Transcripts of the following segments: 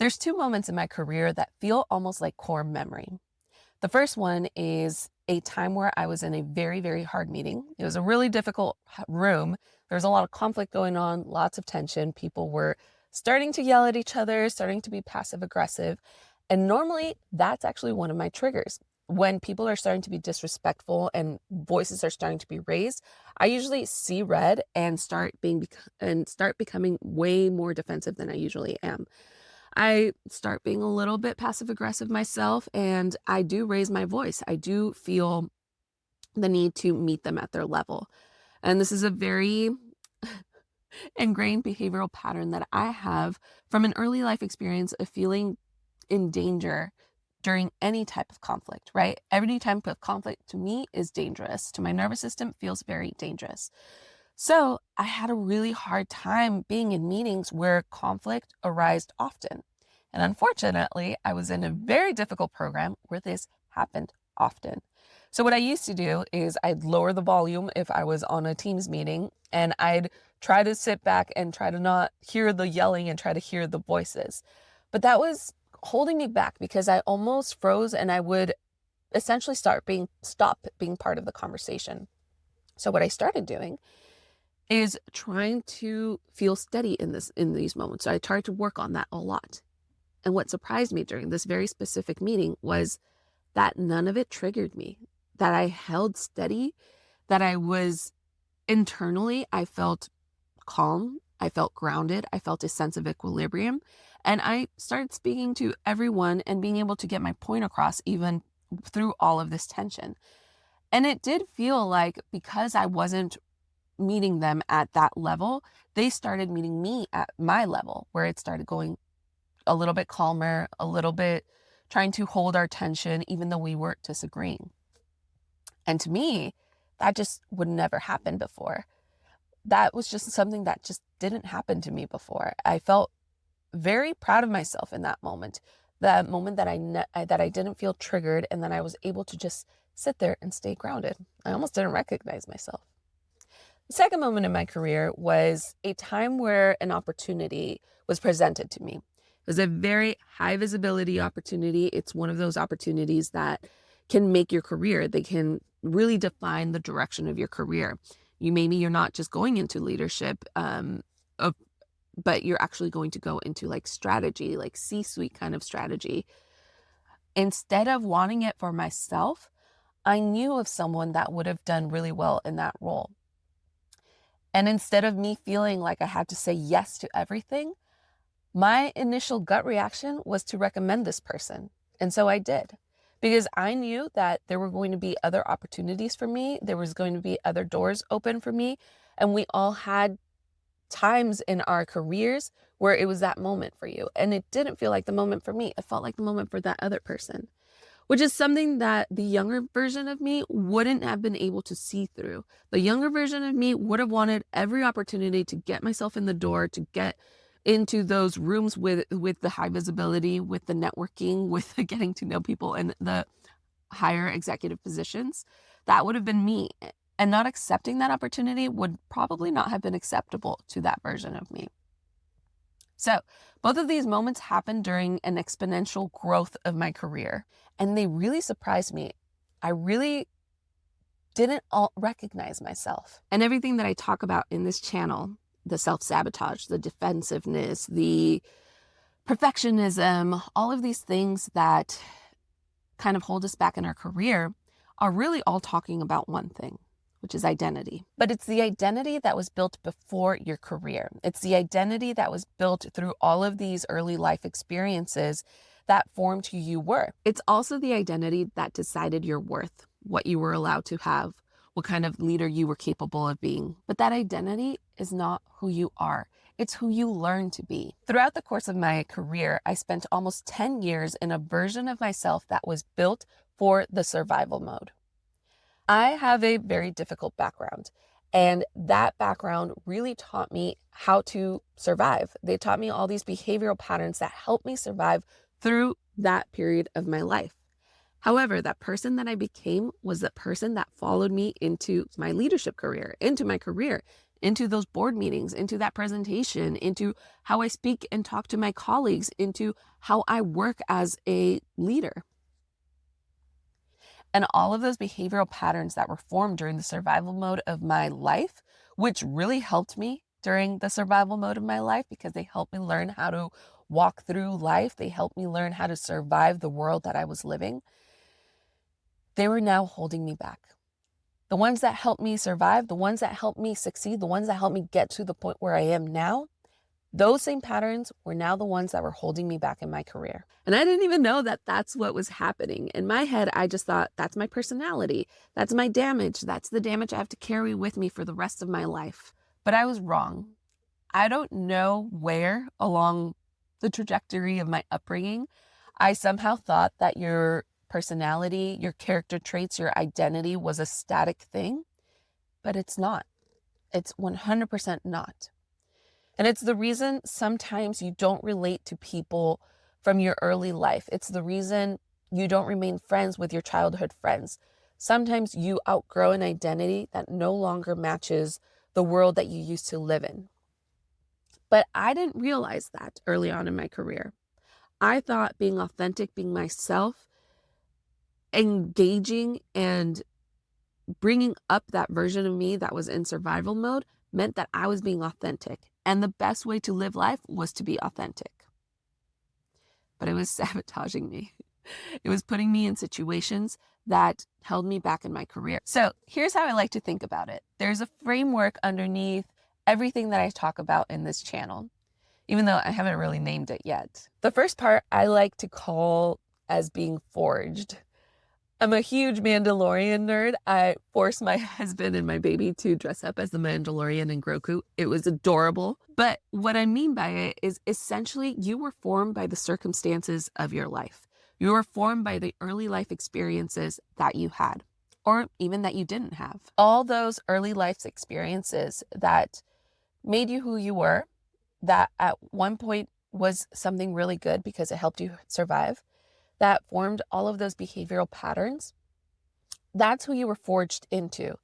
There's two moments in my career that feel almost like core memory. The first one is a time where I was in a very, very hard meeting. It was a really difficult room. There was a lot of conflict going on, lots of tension. People were starting to yell at each other, starting to be passive aggressive. And normally that's actually one of my triggers. When people are starting to be disrespectful and voices are starting to be raised, I usually see red and start becoming way more defensive than I usually am. I start being a little bit passive aggressive myself, and I do raise my voice. I do feel the need to meet them at their level. And this is a very ingrained behavioral pattern that I have from an early life experience of feeling in danger during any type of conflict, right? Every type of conflict to me is dangerous. To my nervous system, feels very dangerous. So I had a really hard time being in meetings where conflict arised often. And unfortunately, I was in a very difficult program where this happened often. So what I used to do is I'd lower the volume if I was on a Teams meeting, and I'd try to sit back and try to not hear the yelling and try to hear the voices. But that was holding me back because I almost froze and I would essentially stop being part of the conversation. So what I started doing is trying to feel steady in these moments. So I tried to work on that a lot. And what surprised me during this very specific meeting was that none of it triggered me, that I held steady, that I felt calm, I felt grounded, I felt a sense of equilibrium. And I started speaking to everyone and being able to get my point across even through all of this tension. And it did feel like because I wasn't meeting them at that level, they started meeting me at my level, where it started going a little bit calmer, a little bit trying to hold our tension, even though we weren't disagreeing. And to me, that just would never happen before. That was just something that just didn't happen to me before. I felt very proud of myself in that moment that I didn't feel triggered, and then I was able to just sit there and stay grounded. I almost didn't recognize myself. The second moment in my career was a time where an opportunity was presented to me. It was a very high visibility opportunity. It's one of those opportunities that can make your career. They can really define the direction of your career. You're not just going into leadership, but you're actually going to go into like strategy, like C-suite kind of strategy. Instead of wanting it for myself, I knew of someone that would have done really well in that role. And instead of me feeling like I had to say yes to everything, my initial gut reaction was to recommend this person. And so I did, because I knew that there were going to be other opportunities for me. There was going to be other doors open for me. And we all had times in our careers where it was that moment for you. And it didn't feel like the moment for me. It felt like the moment for that other person, which is something that the younger version of me wouldn't have been able to see through. The younger version of me would have wanted every opportunity to get myself in the door, to get into those rooms with the high visibility, with the networking, with the getting to know people in the higher executive positions. That would have been me. And not accepting that opportunity would probably not have been acceptable to that version of me. So both of these moments happened during an exponential growth of my career, and they really surprised me. I really didn't recognize myself. And everything that I talk about in this channel, the self-sabotage, the defensiveness, the perfectionism, all of these things that kind of hold us back in our career are really all talking about one thing, which is identity. But it's the identity that was built before your career. It's the identity that was built through all of these early life experiences that formed who you were. It's also the identity that decided your worth, what you were allowed to have, what kind of leader you were capable of being. But that identity is not who you are. It's who you learn to be. Throughout the course of my career, I spent almost 10 years in a version of myself that was built for the survival mode. I have a very difficult background, and that background really taught me how to survive. They taught me all these behavioral patterns that helped me survive through that period of my life. However, that person that I became was the person that followed me into my leadership career, into my career, into those board meetings, into that presentation, into how I speak and talk to my colleagues, into how I work as a leader. And all of those behavioral patterns that were formed during the survival mode of my life, which really helped me during the survival mode of my life because they helped me learn how to walk through life. They helped me learn how to survive the world that I was living. They were now holding me back. The ones that helped me survive, the ones that helped me succeed, the ones that helped me get to the point where I am now, those same patterns were now the ones that were holding me back in my career. And I didn't even know that that's what was happening. In my head, I just thought, that's my personality. That's my damage. That's the damage I have to carry with me for the rest of my life. But I was wrong. I don't know where along the trajectory of my upbringing, I somehow thought that your personality, your character traits, your identity was a static thing, but it's not. It's 100% not. And it's the reason sometimes you don't relate to people from your early life. It's the reason you don't remain friends with your childhood friends. Sometimes you outgrow an identity that no longer matches the world that you used to live in. But I didn't realize that early on in my career. I thought being authentic, being myself, engaging and bringing up that version of me that was in survival mode meant that I was being authentic. And the best way to live life was to be authentic. But it was sabotaging me. It was putting me in situations that held me back in my career. So here's how I like to think about it. There's a framework underneath everything that I talk about in this channel, even though I haven't really named it yet. The first part I like to call as being forged. I'm a huge Mandalorian nerd. I forced my husband and my baby to dress up as the Mandalorian and Grogu. It was adorable. But what I mean by it is essentially you were formed by the circumstances of your life. You were formed by the early life experiences that you had, or even that you didn't have. All those early life experiences that made you who you were, that at one point was something really good because it helped you survive, that formed all of those behavioral patterns, that's who you were forged into.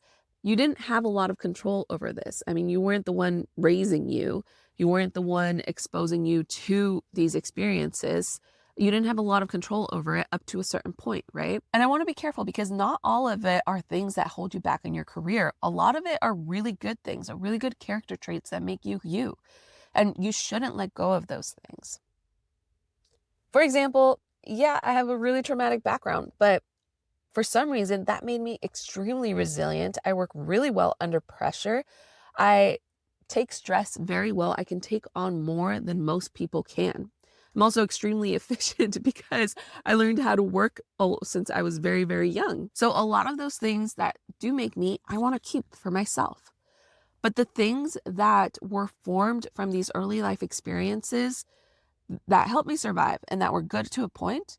You didn't have a lot of control over this. I mean, you weren't the one raising you. You weren't the one exposing you to these experiences. You didn't have a lot of control over it up to a certain point, right? And I want to be careful because not all of it are things that hold you back in your career. A lot of it are really good things, are really good character traits that make you you. And you shouldn't let go of those things. For example, yeah, I have a really traumatic background, but for some reason that made me extremely resilient. I work really well under pressure. I take stress very well. I can take on more than most people can. I'm also extremely efficient because I learned how to work since I was very, very young. So a lot of those things that do make me, I want to keep for myself. But the things that were formed from these early life experiences that helped me survive and that were good to a point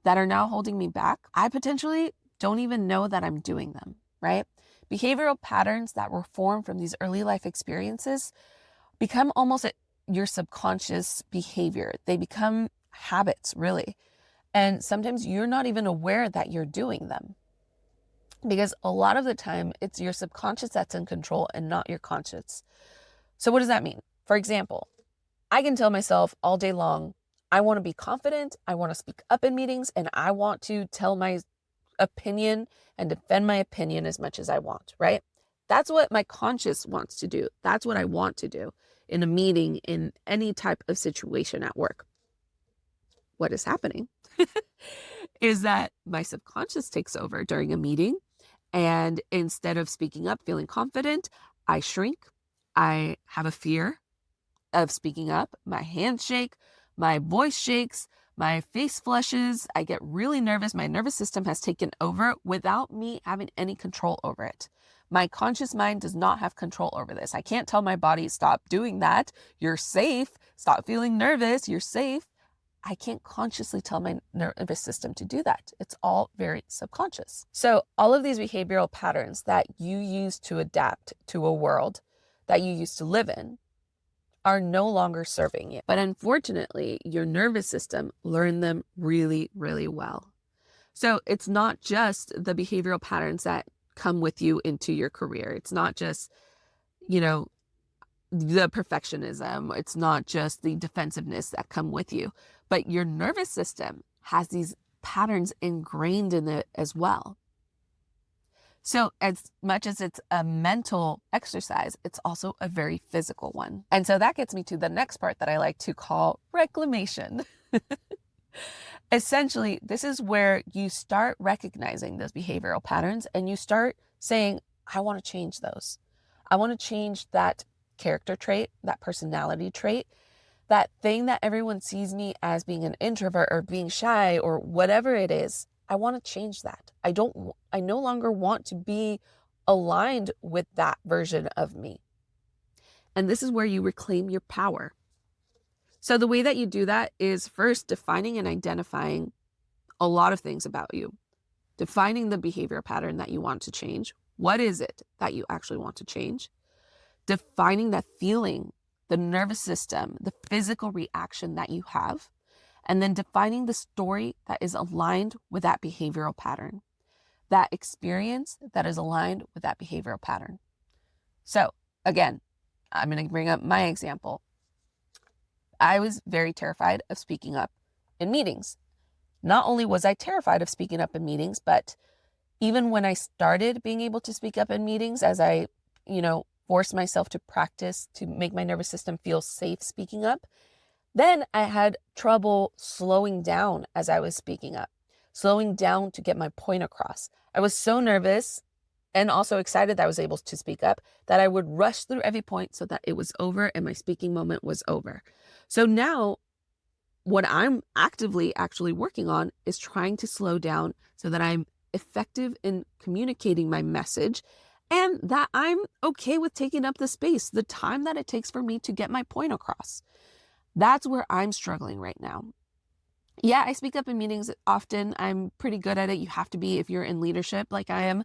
that are now holding me back, I potentially don't even know that I'm doing them, right? Behavioral patterns that were formed from these early life experiences become almost your subconscious behavior. They become habits, really. And sometimes you're not even aware that you're doing them. Because a lot of the time, it's your subconscious that's in control and not your conscious. So what does that mean? For example, I can tell myself all day long, I want to be confident, I want to speak up in meetings, and I want to tell my opinion and defend my opinion as much as I want, right? That's what my conscious wants to do. That's what I want to do in a meeting, in any type of situation at work. What is happening is that my subconscious takes over during a meeting, and instead of speaking up, feeling confident, I shrink. I have a fear of speaking up. My hands shake, my voice shakes, my face flushes. I get really nervous. My nervous system has taken over without me having any control over it. My conscious mind does not have control over this. I can't tell my body, stop doing that. You're safe. Stop feeling nervous. You're safe. I can't consciously tell my nervous system to do that. It's all very subconscious. So all of these behavioral patterns that you use to adapt to a world that you used to live in are no longer serving you. But unfortunately, your nervous system learned them really, really well. So it's not just the behavioral patterns that come with you into your career. It's not just you know, the perfectionism. It's not just the defensiveness that come with you, but your nervous system has these patterns ingrained in it as well. So as much as it's a mental exercise, it's also a very physical one. And so that gets me to the next part that I like to call reclamation. Essentially, this is where you start recognizing those behavioral patterns and you start saying, I want to change those. I want to change that character trait, that personality trait, that thing that everyone sees me as being an introvert or being shy or whatever it is. I want to change that. I no longer want to be aligned with that version of me. And this is where you reclaim your power. So the way that you do that is first defining and identifying a lot of things about you, defining the behavior pattern that you want to change. What is it that you actually want to change? Defining that feeling, the nervous system, the physical reaction that you have, and then defining the story that is aligned with that behavioral pattern, that experience that is aligned with that behavioral pattern. So again, I'm going to bring up my example. I was very terrified of speaking up in meetings. Not only was I terrified of speaking up in meetings, but even when I started being able to speak up in meetings, as I, forced myself to practice to make my nervous system feel safe speaking up, then I had trouble slowing down as I was speaking up, slowing down to get my point across. I was so nervous and also excited that I was able to speak up that I would rush through every point so that it was over and my speaking moment was over. So now what I'm actively actually working on is trying to slow down so that I'm effective in communicating my message and that I'm okay with taking up the space, the time that it takes for me to get my point across. That's where I'm struggling right now. Yeah, I speak up in meetings often. I'm pretty good at it. You have to be if you're in leadership like I am.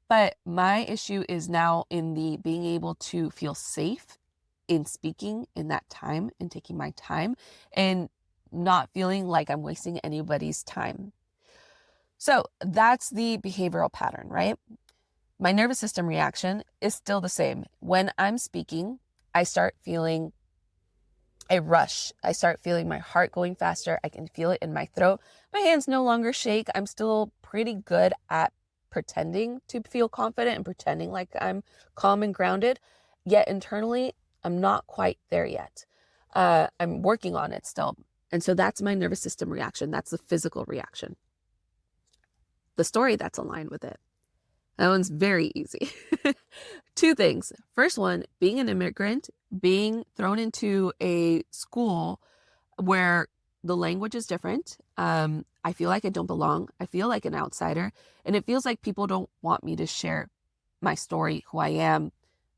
But my issue is now in the being able to feel safe in speaking in that time and taking my time and not feeling like I'm wasting anybody's time. So that's the behavioral pattern, right? My nervous system reaction is still the same. When I'm speaking, I start feeling a rush. I start feeling my heart going faster. I can feel it in my throat. My hands no longer shake. I'm still pretty good at pretending to feel confident and pretending like I'm calm and grounded. Yet internally, I'm not quite there yet. I'm working on it still. And so that's my nervous system reaction. That's the physical reaction. The story that's aligned with it. That one's very easy. Two things. First one, being an immigrant, being thrown into a school where the language is different. I feel like I don't belong. I feel like an outsider. And it feels like people don't want me to share my story, who I am,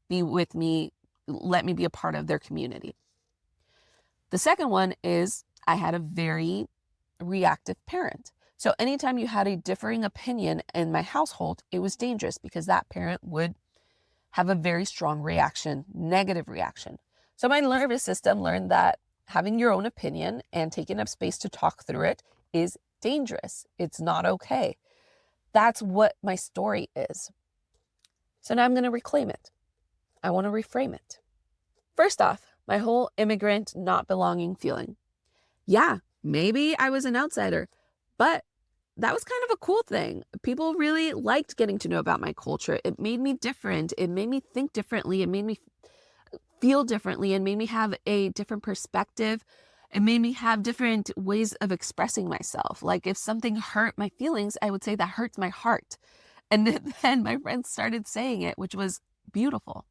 be with me, let me be a part of their community. The second one is I had a very reactive parent. So anytime you had a differing opinion in my household, it was dangerous because that parent would have a very strong reaction, negative reaction. So my nervous system learned that having your own opinion and taking up space to talk through it is dangerous. It's not okay. That's what my story is. So now I'm going to reclaim it. I want to reframe it. First off, my whole immigrant not belonging feeling. Yeah, maybe I was an outsider, but that was kind of a cool thing. People really liked getting to know about my culture. It made me different. It made me think differently. It made me feel differently and made me have a different perspective. It made me have different ways of expressing myself. Like if something hurt my feelings, I would say that hurts my heart. And then my friends started saying it, which was beautiful.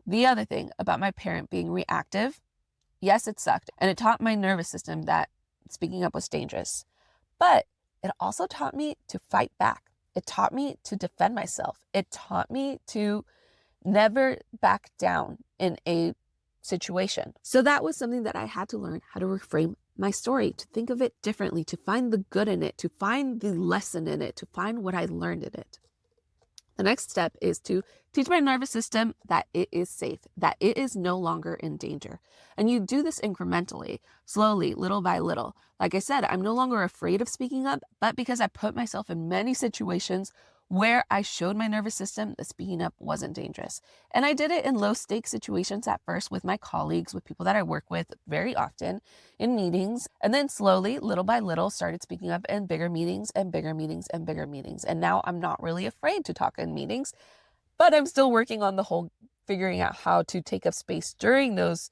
The other thing about my parent being reactive, yes, it sucked. And it taught my nervous system that speaking up was dangerous. But it also taught me to fight back. It taught me to defend myself. It taught me to never back down in a situation. So that was something that I had to learn how to reframe my story, to think of it differently, to find the good in it, to find the lesson in it, to find what I learned in it. The next step is to teach my nervous system that it is safe, that it is no longer in danger. And you do this incrementally, slowly, little by little. Like I said, I'm no longer afraid of speaking up, but because I put myself in many situations where I showed my nervous system that speaking up wasn't dangerous. And I did it in low stakes situations at first with my colleagues, with people that I work with very often in meetings. And then slowly, little by little, started speaking up in bigger meetings and bigger meetings and bigger meetings. And now I'm not really afraid to talk in meetings, but I'm still working on the whole figuring out how to take up space during those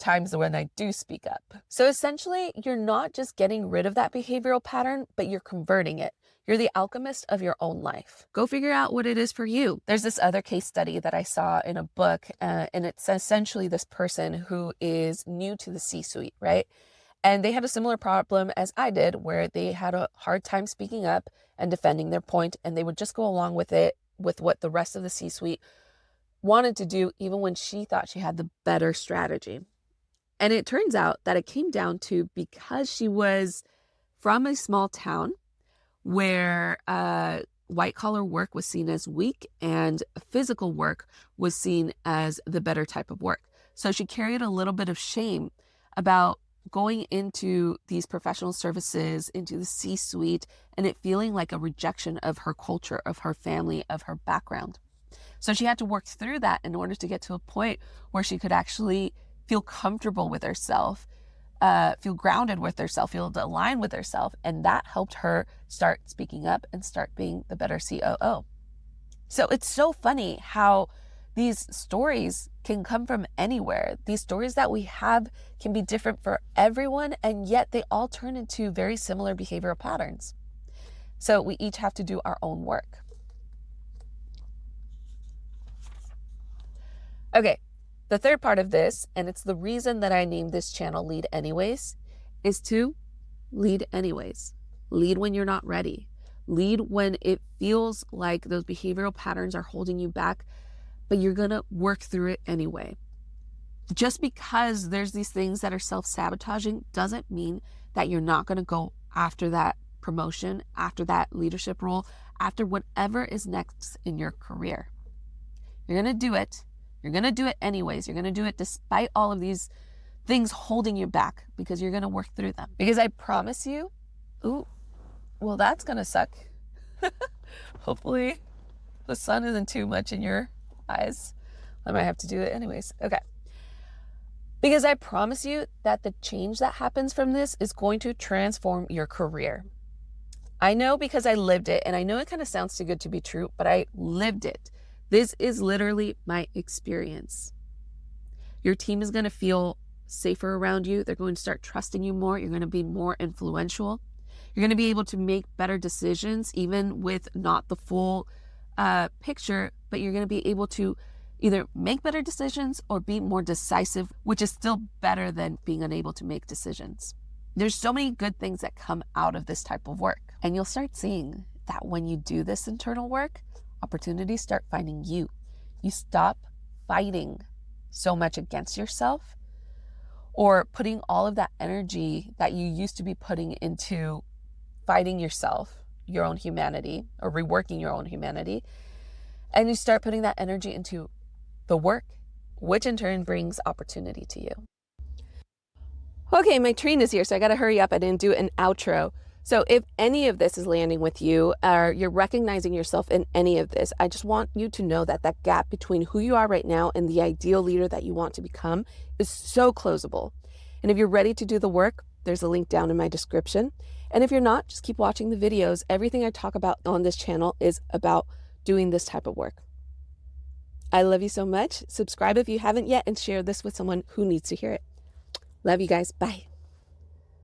times when I do speak up. So essentially, you're not just getting rid of that behavioral pattern, but you're converting it. You're the alchemist of your own life. Go figure out what it is for you. There's this other case study that I saw in a book, and it's essentially this person who is new to the C-suite, right? And they had a similar problem as I did, where they had a hard time speaking up and defending their point, and they would just go along with it, with what the rest of the C-suite wanted to do, even when she thought she had the better strategy. And it turns out that it came down to, because she was from a small town where white collar work was seen as weak and physical work was seen as the better type of work. So she carried a little bit of shame about going into these professional services, into the C-suite, and it feeling like a rejection of her culture, of her family, of her background. So she had to work through that in order to get to a point where she could actually feel comfortable with herself, feel grounded with herself, feel aligned with herself. And that helped her start speaking up and start being the better COO. So it's so funny how these stories can come from anywhere. These stories that we have can be different for everyone, and yet they all turn into very similar behavioral patterns. So we each have to do our own work. Okay, the third part of this, and it's the reason that I named this channel Lead Anyways, is to lead anyways. Lead when you're not ready. Lead when it feels like those behavioral patterns are holding you back, but you're going to work through it anyway. Just because there's these things that are self-sabotaging doesn't mean that you're not going to go after that promotion, after that leadership role, after whatever is next in your career. You're going to do it. You're going to do it anyways. You're going to do it despite all of these things holding you back, because you're going to work through them. Because I promise you, well, that's going to suck. Hopefully the sun isn't too much in your eyes. I might have to do it anyways. Okay. Because I promise you that the change that happens from this is going to transform your career. I know, because I lived it, and I know it kind of sounds too good to be true, but I lived it. This is literally my experience. Your team is going to feel safer around you. They're going to start trusting you more. You're going to be more influential. You're going to be able to make better decisions, even with not the full picture, but you're going to be able to either make better decisions or be more decisive, which is still better than being unable to make decisions. There's so many good things that come out of this type of work. And you'll start seeing that when you do this internal work, opportunities start finding you. You stop fighting so much against yourself, or putting all of that energy that you used to be putting into fighting yourself, your own humanity, or reworking your own humanity. And you start putting that energy into the work, which in turn brings opportunity to you. Okay, my train is here, so I got to hurry up. I didn't do an outro. So if any of this is landing with you, or you're recognizing yourself in any of this, I just want you to know that that gap between who you are right now and the ideal leader that you want to become is so closable. And if you're ready to do the work, there's a link down in my description. And if you're not, just keep watching the videos. Everything I talk about on this channel is about doing this type of work. I love you so much. Subscribe if you haven't yet, and share this with someone who needs to hear it. Love you guys. Bye.